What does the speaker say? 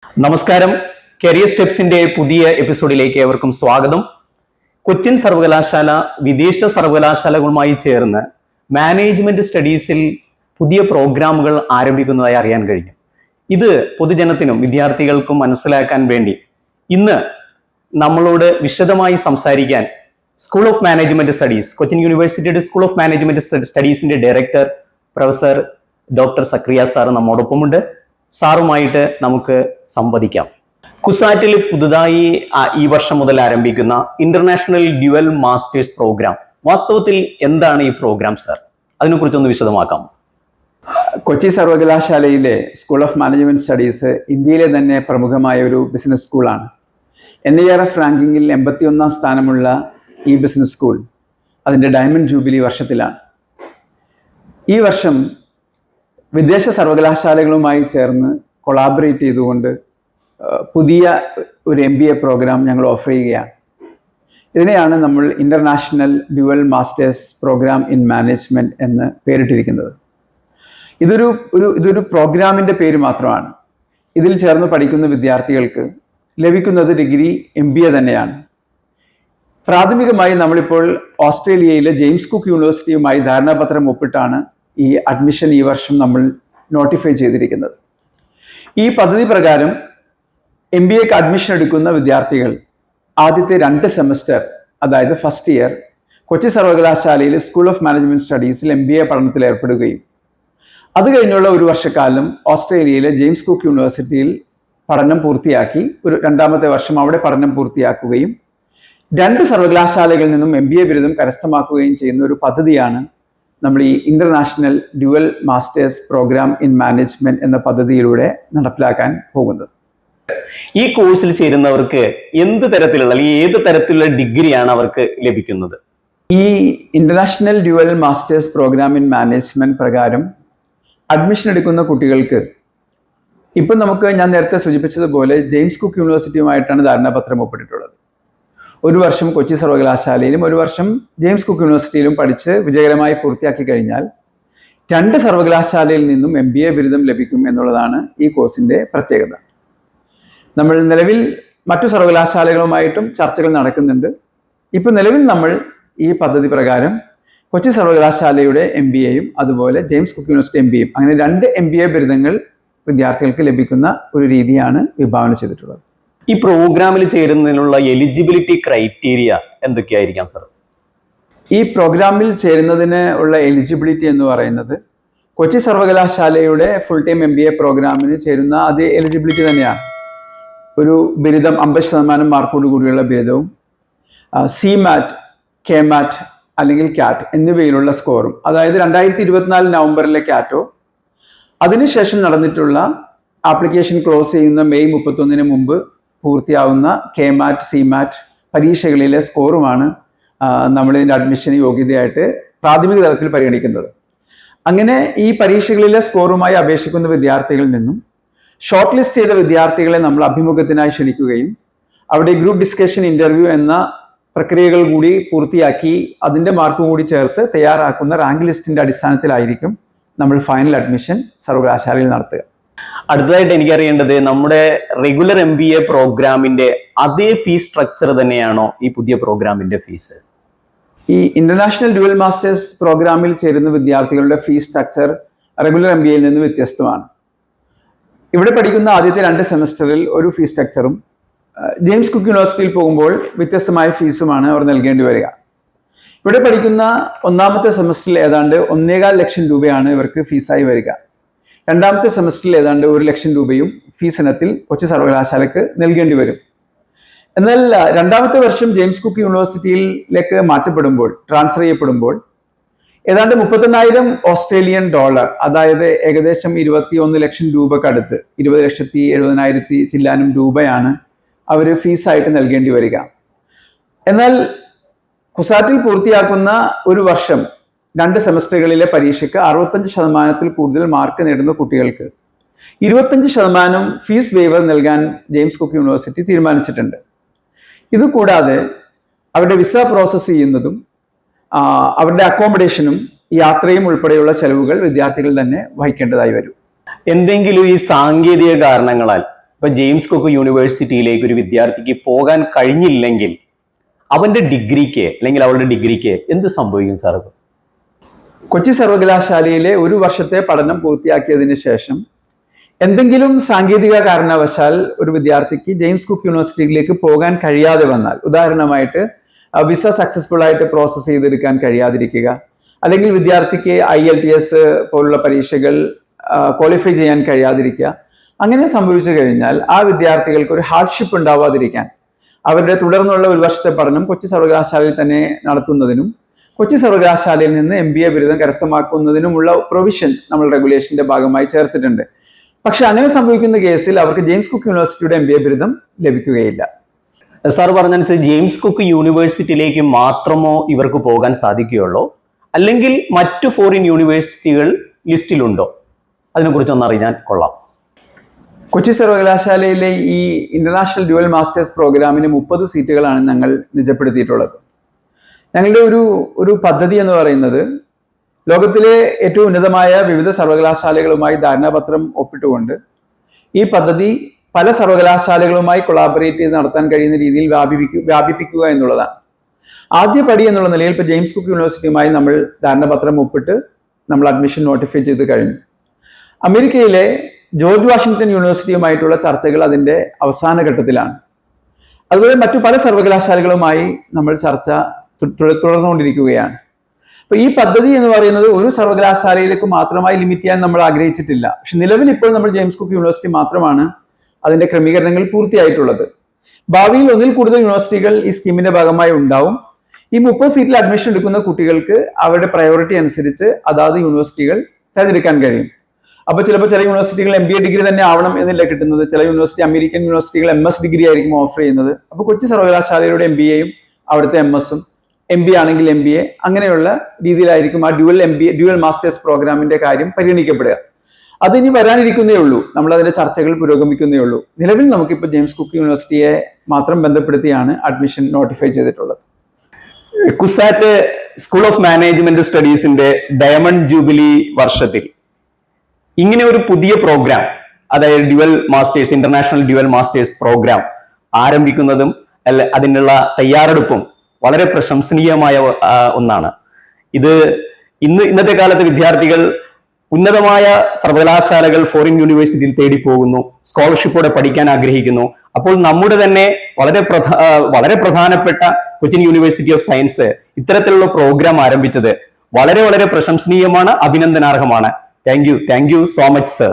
നമസ്കാരം. കരിയർ സ്റ്റെപ്സിന്റെ പുതിയ എപ്പിസോഡിലേക്ക് ഏവർക്കും സ്വാഗതം. കൊച്ചിൻ സർവകലാശാല വിദേശ സർവകലാശാലകളുമായി ചേർന്ന് മാനേജ്മെന്റ് സ്റ്റഡീസിൽ പുതിയ പ്രോഗ്രാമുകൾ ആരംഭിക്കുന്നതായി അറിയാൻ കഴിഞ്ഞു. ഇത് പൊതുജനത്തിനും വിദ്യാർത്ഥികൾക്കും മനസ്സിലാക്കാൻ വേണ്ടി ഇന്ന് നമ്മളോട് വിശദമായി സംസാരിക്കാൻ school of management studies, Cochin യൂണിവേഴ്സിറ്റിയുടെ സ്കൂൾ ഓഫ് മാനേജ്മെന്റ് സ്റ്റഡീസിന്റെ director professor doctor Zakariya sir നമ്മോടൊപ്പമുണ്ട്. സാറുമായിട്ട് നമുക്ക് സംവദിക്കാം. കുസാറ്റിൽ പുതുതായി ഈ വർഷം മുതൽ ആരംഭിക്കുന്ന ഇന്റർനാഷണൽ ഡ്യുവൽ മാസ്റ്റേഴ്സ് പ്രോഗ്രാം, വാസ്തവത്തിൽ എന്താണ് ഈ പ്രോഗ്രാം സാർ? അതിനെക്കുറിച്ചൊന്ന് വിശദമാക്കാം. കൊച്ചി സർവകലാശാലയിലെ സ്കൂൾ ഓഫ് മാനേജ്മെന്റ് സ്റ്റഡീസ് ഇന്ത്യയിലെ തന്നെ പ്രമുഖമായ ഒരു ബിസിനസ് സ്കൂളാണ്. NIRF റാങ്കിങ്ങിൽ 81ാം സ്ഥാനമുള്ള ഈ ബിസിനസ് സ്കൂൾ അതിൻ്റെ ഡയമണ്ട് ജൂബിലി വർഷത്തിലാണ്. ഈ വർഷം വിദേശ സർവകലാശാലകളുമായി ചേർന്ന് കൊളാബറേറ്റ് ചെയ്തുകൊണ്ട് പുതിയ ഒരു MBA പ്രോഗ്രാം ഞങ്ങൾ ഓഫർ ചെയ്യുകയാണ്. ഇതിനെയാണ് നമ്മൾ international dual masters programme in management എന്ന് പേരിട്ടിരിക്കുന്നത്. ഇതൊരു പ്രോഗ്രാമിൻ്റെ പേര് മാത്രമാണ്. ഇതിൽ ചേർന്ന് പഠിക്കുന്ന വിദ്യാർത്ഥികൾക്ക് ലഭിക്കുന്നത് ഡിഗ്രി MBA തന്നെയാണ്. പ്രാഥമികമായി നമ്മളിപ്പോൾ ഓസ്ട്രേലിയയിലെ ജെയിംസ് കുക്ക് യൂണിവേഴ്സിറ്റിയുമായി ധാരണാപത്രം ഒപ്പിട്ടാണ് ഈ അഡ്മിഷൻ ഈ വർഷം നമ്മൾ നോട്ടിഫൈ ചെയ്തിരിക്കുന്നത്. ഈ പദ്ധതി പ്രകാരം MBAക്ക് അഡ്മിഷൻ എടുക്കുന്ന വിദ്യാർത്ഥികൾ ആദ്യത്തെ 2 സെമസ്റ്റർ, അതായത് ഫസ്റ്റ് ഇയർ, കൊച്ചി സർവകലാശാലയിൽ സ്കൂൾ ഓഫ് മാനേജ്മെന്റ് സ്റ്റഡീസിൽ MBA പഠനത്തിൽ ഏർപ്പെടുകയും അത് കഴിഞ്ഞുള്ള ഒരു വർഷക്കാലം ഓസ്ട്രേലിയയിലെ ജെയിംസ് കുക്ക് യൂണിവേഴ്സിറ്റിയിൽ പഠനം പൂർത്തിയാക്കി ഒരു 2ാമത്തെ വർഷം അവിടെ പഠനം പൂർത്തിയാക്കുകയും 2 സർവകലാശാലകളിൽ നിന്നും MBA ബിരുദം കരസ്ഥമാക്കുകയും ചെയ്യുന്ന ഒരു പദ്ധതിയാണ് നമ്മൾ ഈ international dual masters programme in management എന്ന പദ്ധതിയിലൂടെ നടപ്പിലാക്കാൻ പോകുന്നത്. ഈ കോഴ്സിൽ ചേരുന്നവർക്ക് എന്ത് തരത്തിലുള്ള അല്ലെങ്കിൽ ഏത് തരത്തിലുള്ള ഡിഗ്രിയാണ് അവർക്ക് ലഭിക്കുന്നത്? ഈ international dual masters programme in management പ്രകാരം അഡ്മിഷൻ എടുക്കുന്ന കുട്ടികൾക്ക് ഇപ്പം ഞാൻ നേരത്തെ സൂചിപ്പിച്ചതുപോലെ ജെയിംസ് കുക്ക് യൂണിവേഴ്സിറ്റിയുമായിട്ടാണ് ധാരണാപത്രം ഒപ്പിട്ടിട്ടുള്ളത്. ഒരു വർഷം കൊച്ചി സർവകലാശാലയിലും ഒരു വർഷം ജെയിംസ് കുക്ക് യൂണിവേഴ്സിറ്റിയിലും പഠിച്ച് വിജയകരമായി പൂർത്തിയാക്കി കഴിഞ്ഞാൽ 2 സർവകലാശാലയിൽ നിന്നും MBA ബിരുദം ലഭിക്കും എന്നുള്ളതാണ് ഈ കോഴ്സിൻ്റെ പ്രത്യേകത. നമ്മൾ നിലവിൽ മറ്റു സർവകലാശാലകളുമായിട്ടും ചർച്ചകൾ നടക്കുന്നുണ്ട്. ഇപ്പം നിലവിൽ നമ്മൾ ഈ പദ്ധതി പ്രകാരം കൊച്ചി സർവകലാശാലയുടെ MBAയും അതുപോലെ ജെയിംസ് കുക്ക് യൂണിവേഴ്സിറ്റി MBAയും അങ്ങനെ 2 MBA ബിരുദങ്ങൾ വിദ്യാർത്ഥികൾക്ക് ലഭിക്കുന്ന ഒരു രീതിയാണ് വിഭാവന ചെയ്തിട്ടുള്ളത്. ഈ പ്രോഗ്രാമിൽ ചേരുന്നതിനുള്ള എലിജിബിലിറ്റി ക്രൈറ്റീരിയ എന്തൊക്കെയായിരിക്കാം സർ? ഈ പ്രോഗ്രാമിൽ ചേരുന്നതിന് ഉള്ള എലിജിബിലിറ്റി എന്ന് പറയുന്നത് കൊച്ചി സർവകലാശാലയുടെ ഫുൾ ടൈം MBA പ്രോഗ്രാമിന് ചേരുന്ന അതേ എലിജിബിലിറ്റി തന്നെയാണ്. ഒരു ബിരുദം 50% മാർക്കോട് കൂടിയുള്ള ബിരുദവും CMAT, KMAT അല്ലെങ്കിൽ CAT എന്നിവയിലുള്ള സ്കോറും, അതായത് 2024 നവംബറിലെ CATO, അതിനുശേഷം നടന്നിട്ടുള്ള ആപ്ലിക്കേഷൻ ക്ലോസ് ചെയ്യുന്ന മെയ് 31 മുമ്പ് പൂർത്തിയാവുന്ന KMAT, CMAT പരീക്ഷകളിലെ സ്കോറുമാണ് നമ്മളിതിൻ്റെ അഡ്മിഷന് യോഗ്യതയായിട്ട് പ്രാഥമിക തലത്തിൽ പരിഗണിക്കുന്നത്. അങ്ങനെ ഈ പരീക്ഷകളിലെ സ്കോറുമായി അപേക്ഷിക്കുന്ന വിദ്യാർത്ഥികളിൽ നിന്നും ഷോർട്ട് ലിസ്റ്റ് ചെയ്ത വിദ്യാർത്ഥികളെ നമ്മൾ അഭിമുഖത്തിനായി ക്ഷണിക്കുകയും അവിടെ ഗ്രൂപ്പ് ഡിസ്കഷൻ ഇൻ്റർവ്യൂ എന്ന പ്രക്രിയകൾ കൂടി പൂർത്തിയാക്കി അതിൻ്റെ മാർക്കും കൂടി ചേർത്ത് തയ്യാറാക്കുന്ന റാങ്ക് ലിസ്റ്റിൻ്റെ അടിസ്ഥാനത്തിലായിരിക്കും നമ്മൾ ഫൈനൽ അഡ്മിഷൻ സർവകലാശാലയിൽ നടത്തുക. അടുത്തതായിട്ട് എനിക്കറിയേണ്ടത്, നമ്മുടെ റെഗുലർ MBA പ്രോഗ്രാമിന്റെ അതേ ഫീസ് സ്ട്രക്ചർ തന്നെയാണോ ഈ പുതിയ പ്രോഗ്രാമിന്റെ ഫീസ്? ഈ ഇന്റർനാഷണൽ ഡ്യുവൽ മാസ്റ്റേഴ്സ് പ്രോഗ്രാമിൽ ചേരുന്ന വിദ്യാർത്ഥികളുടെ ഫീസ് സ്ട്രക്ചർ റെഗുലർ MBAയിൽ നിന്ന് വ്യത്യസ്തമാണ്. ഇവിടെ പഠിക്കുന്ന ആദ്യത്തെ 2 സെമസ്റ്ററിൽ ഒരു ഫീസ് സ്ട്രക്ചറും ജെയിംസ് കുക്ക് യൂണിവേഴ്സിറ്റിയിൽ പോകുമ്പോൾ വ്യത്യസ്തമായ ഫീസുമാണ് അവർ നൽകേണ്ടി വരിക. ഇവിടെ പഠിക്കുന്ന 1ാമത്തെ സെമസ്റ്ററിൽ ഏതാണ്ട് 1.25 ലക്ഷം രൂപയാണ് ഇവർക്ക് ഫീസായി വരിക. 2ാമത്തെ സെമസ്റ്ററിൽ ഏതാണ്ട് 1 ലക്ഷം രൂപയും ഫീസ് ഇനത്തിൽ കൊച്ചി സർവകലാശാലയ്ക്ക് നൽകേണ്ടി വരും. എന്നാൽ 2ാമത്തെ വർഷം ജെയിംസ് കുക്ക് യൂണിവേഴ്സിറ്റിയിലേക്ക് മാറ്റപ്പെടുമ്പോൾ, ട്രാൻസ്ഫർ ചെയ്യപ്പെടുമ്പോൾ ഏതാണ്ട് 38,000 ഓസ്ട്രേലിയൻ ഡോളർ, അതായത് ഏകദേശം 21 ലക്ഷം രൂപക്കടുത്ത് 20,70,000 ചില്ലാനും രൂപയാണ് അവർ ഫീസായിട്ട് നൽകേണ്ടി വരിക. എന്നാൽ കുസാറ്റിൽ പൂർത്തിയാക്കുന്ന ഒരു വർഷം 2 സെമസ്റ്ററുകളിലെ പരീക്ഷയ്ക്ക് 65%-ൽ കൂടുതൽ മാർക്ക് നേടുന്ന കുട്ടികൾക്ക് 25% ഫീസ് വേവർ നൽകാൻ ജെയിംസ് കുക്ക് യൂണിവേഴ്സിറ്റി തീരുമാനിച്ചിട്ടുണ്ട്. ഇതുകൂടാതെ അവരുടെ വിസ പ്രോസസ്സ് ചെയ്യുന്നതും അവരുടെ അക്കോമഡേഷനും യാത്രയും ഉൾപ്പെടെയുള്ള ചെലവുകൾ വിദ്യാർത്ഥികൾ തന്നെ വഹിക്കേണ്ടതായി വരും. എന്തെങ്കിലും ഈ സാങ്കേതിക കാരണങ്ങളാൽ ഇപ്പൊ ജെയിംസ് കുക്ക് യൂണിവേഴ്സിറ്റിയിലേക്ക് ഒരു വിദ്യാർത്ഥിക്ക് പോകാൻ കഴിഞ്ഞില്ലെങ്കിൽ അവന്റെ ഡിഗ്രിക്ക് അല്ലെങ്കിൽ അവളുടെ ഡിഗ്രിക്ക് എന്ത് സംഭവിക്കും സാർ? കൊച്ചി സർവകലാശാലയിലെ ഒരു വർഷത്തെ പഠനം പൂർത്തിയാക്കിയതിന് ശേഷം എന്തെങ്കിലും സാങ്കേതിക കാരണവശാൽ ഒരു വിദ്യാർത്ഥിക്ക് ജെയിംസ് കുക്ക് യൂണിവേഴ്സിറ്റിയിലേക്ക് പോകാൻ കഴിയാതെ വന്നാൽ, ഉദാഹരണമായിട്ട് വിസ സക്സസ്ഫുൾ ആയിട്ട് പ്രോസസ്സ് ചെയ്തെടുക്കാൻ കഴിയാതിരിക്കുക, അല്ലെങ്കിൽ വിദ്യാർത്ഥിക്ക് IELTS പോലുള്ള പരീക്ഷകൾ ക്വാളിഫൈ ചെയ്യാൻ കഴിയാതിരിക്കുക, അങ്ങനെ സംഭവിച്ചു കഴിഞ്ഞാൽ ആ വിദ്യാർത്ഥികൾക്ക് ഒരു ഹാർഡ്ഷിപ്പ് ഉണ്ടാവാതിരിക്കാൻ അവരുടെ തുടർന്നുള്ള ഒരു വർഷത്തെ പഠനം കൊച്ചി സർവകലാശാലയിൽ തന്നെ നടത്തുന്നതിനും കൊച്ചി സർവകലാശാലയിൽ നിന്ന് MBA ബിരുദം കരസ്ഥമാക്കുന്നതിനുമുള്ള പ്രൊവിഷൻ നമ്മൾ റെഗുലേഷന്റെ ഭാഗമായി ചേർത്തിട്ടുണ്ട്. പക്ഷെ അങ്ങനെ സംഭവിക്കുന്ന കേസിൽ അവർക്ക് ജെയിംസ് കുക്ക് യൂണിവേഴ്സിറ്റിയുടെ MBA ബിരുദം ലഭിക്കുകയില്ല. സാർ പറഞ്ഞനുസരിച്ച് ജെയിംസ് കുക്ക് യൂണിവേഴ്സിറ്റിയിലേക്ക് മാത്രമോ ഇവർക്ക് പോകാൻ സാധിക്കുകയുള്ളൂ, അല്ലെങ്കിൽ മറ്റു ഫോറിൻ യൂണിവേഴ്സിറ്റികൾ ലിസ്റ്റിലുണ്ടോ? അതിനെക്കുറിച്ചൊന്ന് അറിയാൻ കൊള്ളാം. കൊച്ചി സർവകലാശാലയിലെ ഈ ഇന്റർനാഷണൽ ഡ്യുവൽ മാസ്റ്റേഴ്സ് പ്രോഗ്രാമിന് 30 സീറ്റുകളാണ് ഞങ്ങൾ നിജപ്പെടുത്തിയിട്ടുള്ളത്. ഞങ്ങളുടെ ഒരു പദ്ധതി എന്ന് പറയുന്നത് ലോകത്തിലെ ഏറ്റവും ഉന്നതമായ വിവിധ സർവകലാശാലകളുമായി ധാരണാപത്രം ഒപ്പിട്ടുകൊണ്ട് ഈ പദ്ധതി പല സർവകലാശാലകളുമായി കൊളാബറേറ്റ് ചെയ്ത് നടത്താൻ കഴിയുന്ന രീതിയിൽ വ്യാപിപ്പിക്കുക എന്നുള്ളതാണ്. ആദ്യ പടി എന്നുള്ള നിലയിൽ ഇപ്പോൾ ജെയിംസ് കുക്ക് യൂണിവേഴ്സിറ്റിയുമായി നമ്മൾ ധാരണാപത്രം ഒപ്പിട്ട് നമ്മൾ അഡ്മിഷൻ നോട്ടിഫൈ ചെയ്ത് കഴിഞ്ഞു. അമേരിക്കയിലെ ജോർജ് വാഷിംഗ്ടൺ യൂണിവേഴ്സിറ്റിയുമായിട്ടുള്ള ചർച്ചകൾ അതിൻ്റെ അവസാന ഘട്ടത്തിലാണ്. അതുപോലെ മറ്റു പല സർവകലാശാലകളുമായി നമ്മൾ ചർച്ച തുടർന്നുകൊണ്ടിരിക്കുകയാണ്. അപ്പൊ ഈ പദ്ധതി എന്ന് പറയുന്നത് ഒരു സർവകലാശാലയിലേക്ക് മാത്രമായി ലിമിറ്റ് ചെയ്യാൻ നമ്മൾ ആഗ്രഹിച്ചിട്ടില്ല. പക്ഷെ നിലവിൽ ഇപ്പോൾ നമ്മൾ ജെയിംസ് കുക്ക് യൂണിവേഴ്സിറ്റി മാത്രമാണ് അതിന്റെ ക്രമീകരണങ്ങൾ പൂർത്തിയായിട്ടുള്ളത്. ഭാവിയിൽ ഒന്നിൽ കൂടുതൽ യൂണിവേഴ്സിറ്റികൾ ഈ സ്കീമിന്റെ ഭാഗമായി ഉണ്ടാവും. ഈ 30 സീറ്റിൽ അഡ്മിഷൻ എടുക്കുന്ന കുട്ടികൾക്ക് അവരുടെ പ്രയോറിറ്റി അനുസരിച്ച് അതാത് യൂണിവേഴ്സിറ്റികൾ തിരഞ്ഞെടുക്കാൻ കഴിയും. അപ്പോൾ ചിലപ്പോൾ ചില യൂണിവേഴ്സിറ്റികൾ MBA ഡിഗ്രി തന്നെ ആവണം എന്നില്ല കിട്ടുന്നത്. ചില യൂണിവേഴ്സിറ്റി അമേരിക്കൻ യൂണിവേഴ്സിറ്റികൾ MS ഡിഗ്രി ആയിരിക്കും ഓഫർ ചെയ്യുന്നത്. അപ്പോൾ കൊച്ചി സർവകലാശാലയുടെ MBAയും അവിടുത്തെ MS-ഉം, MBA ആണെങ്കിൽ MBA, അങ്ങനെയുള്ള രീതിയിലായിരിക്കും ആ ഡ്യുവൽ മാസ്റ്റേഴ്സ് പ്രോഗ്രാമിന്റെ കാര്യം പരിഗണിക്കപ്പെടുക. അതിനി വരാനിരിക്കുന്നേ ഉള്ളൂ. നമ്മൾ അതിന്റെ ചർച്ചകൾ പുരോഗമിക്കുന്നേ ഉള്ളൂ. നിലവിൽ നമുക്കിപ്പോൾ ജെയിംസ് കുക്ക് യൂണിവേഴ്സിറ്റിയെ മാത്രം ബന്ധപ്പെടുത്തിയാണ് അഡ്മിഷൻ നോട്ടിഫൈ ചെയ്തിട്ടുള്ളത്. കുസാറ്റ് സ്കൂൾ ഓഫ് മാനേജ്മെന്റ് സ്റ്റഡീസിന്റെ ഡയമണ്ട് ജൂബിലി വർഷത്തിൽ ഇങ്ങനെ ഒരു പുതിയ പ്രോഗ്രാം, അതായത് dual masters, international dual masters programme ആരംഭിക്കുന്നതും അതിനുള്ള തയ്യാറെടുപ്പും വളരെ പ്രശംസനീയമായ ഒന്നാണ്. ഇത് ഇന്നത്തെ കാലത്ത് വിദ്യാർത്ഥികൾ ഉന്നതമായ സർവകലാശാലകൾ, ഫോറിൻ യൂണിവേഴ്സിറ്റിയിൽ തേടി പോകുന്നു, സ്കോളർഷിപ്പോടെ പഠിക്കാൻ ആഗ്രഹിക്കുന്നു. അപ്പോൾ നമ്മുടെ തന്നെ വളരെ പ്രധാനപ്പെട്ട കൊച്ചിൻ യൂണിവേഴ്സിറ്റി ഓഫ് സയൻസ് ഇത്തരത്തിലുള്ള പ്രോഗ്രാം ആരംഭിച്ചത് വളരെ പ്രശംസനീയമാണ്, അഭിനന്ദനാർഹമാണ്. Thank you so much sir.